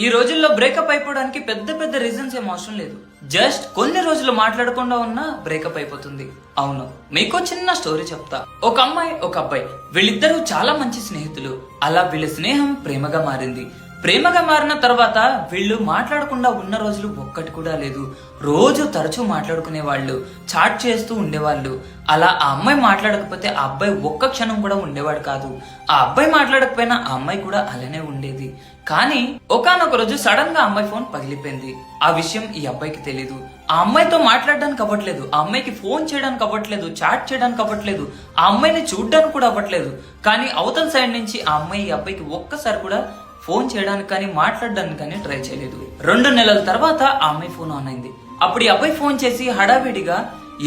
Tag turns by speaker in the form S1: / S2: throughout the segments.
S1: ఈ రోజుల్లో బ్రేకప్ అయిపోవడానికి పెద్ద పెద్ద రీజన్స్ ఏం అవసరం లేదు. జస్ట్ కొన్ని రోజులు మాట్లాడకుండా ఉన్నా బ్రేకప్ అయిపోతుంది. అవును, మీకు చిన్న స్టోరీ చెప్తా. ఒక అమ్మాయి ఒక అబ్బాయి, వీళ్ళిద్దరూ చాలా మంచి స్నేహితులు. అలా వీళ్ళ స్నేహం ప్రేమగా మారింది. ప్రేమగా మారిన తర్వాత వీళ్ళు మాట్లాడకుండా ఉన్న రోజులు ఒక్కటి కూడా లేదు. రోజు తరచూ మాట్లాడుకునే వాళ్ళు, చాట్ చేస్తూ ఉండేవాళ్ళు. అలా ఆ అమ్మాయి మాట్లాడకపోతే ఆ అబ్బాయి ఒక్క క్షణం కూడా ఉండేవాడు కాదు. ఆ అబ్బాయి మాట్లాడకపోయినా ఆ అమ్మాయి కూడా అలానే ఉండేది. కానీ ఒకానొక రోజు సడన్ గా అమ్మాయి ఫోన్ పగిలిపోయింది. ఆ విషయం ఈ అబ్బాయికి తెలీదు. ఆ అమ్మాయితో మాట్లాడడానికి అవ్వట్లేదు, ఆ అమ్మాయికి ఫోన్ చేయడానికి అవ్వట్లేదు, చాట్ చేయడానికి అవ్వట్లేదు, ఆ అమ్మాయిని చూడడానికి కూడా అవ్వట్లేదు. కానీ అవతల సైడ్ నుంచి ఆ అమ్మాయి ఈ అబ్బాయికి ఒక్కసారి కూడా ఫోన్ చేయడానికి కానీ మాట్లాడడానికి కానీ ట్రై చేయలేదు. 2 నెలల తర్వాత ఆ అమ్మాయి ఫోన్ ఆన్ అయింది. అప్పుడు ఈ అబ్బాయి ఫోన్ చేసి హడావిడిగా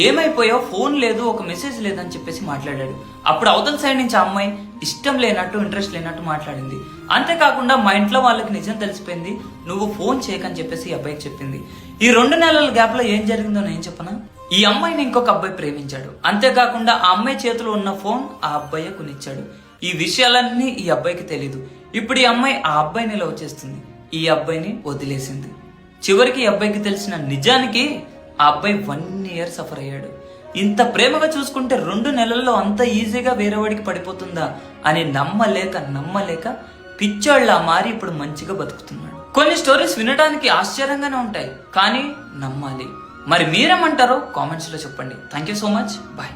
S1: ఏమైపోయావు, ఫోన్ లేదు, ఒక మెసేజ్ లేదని చెప్పేసి మాట్లాడాడు. అప్పుడు అవతల సైడ్ నుంచి ఆ అమ్మాయి ఇష్టం లేనట్టు, ఇంట్రెస్ట్ లేనట్టు మాట్లాడింది. అంతేకాకుండా మా ఇంట్లో వాళ్ళకి నిజం తెలిసిపోయింది, నువ్వు ఫోన్ చేయకని చెప్పేసి ఈ అబ్బాయికి చెప్పింది. ఈ 2 నెలల గ్యాప్ లో ఏం జరిగిందో నేను చెప్పనా? ఈ అమ్మాయిని ఇంకొక అబ్బాయి ప్రేమించాడు. అంతేకాకుండా ఆ అమ్మాయి చేతిలో ఉన్న ఫోన్ ఆ అబ్బాయి కొనిచ్చాడు. ఈ విషయాలన్నీ ఈ అబ్బాయికి తెలీదు. ఇప్పుడు ఈ అమ్మాయి ఆ అబ్బాయిని లవ్ చేస్తుంది, ఈ అబ్బాయిని వదిలేసింది. చివరికి ఈ అబ్బాయికి తెలిసిన నిజానికి ఆ అబ్బాయి 1 year సఫర్ అయ్యాడు. ఇంత ప్రేమగా చూసుకుంటే 2 నెలల్లో అంత ఈజీగా వేరేవాడికి పడిపోతుందా అని నమ్మలేక పిచ్చోళ్ళ మారి ఇప్పుడు మంచిగా బతుకుతున్నాడు. కొన్ని స్టోరీస్ వినడానికి ఆశ్చర్యంగానే ఉంటాయి, కానీ నమ్మాలి. మరి మీరేమంటారో కామెంట్స్ లో చెప్పండి. Thank you so much, bye.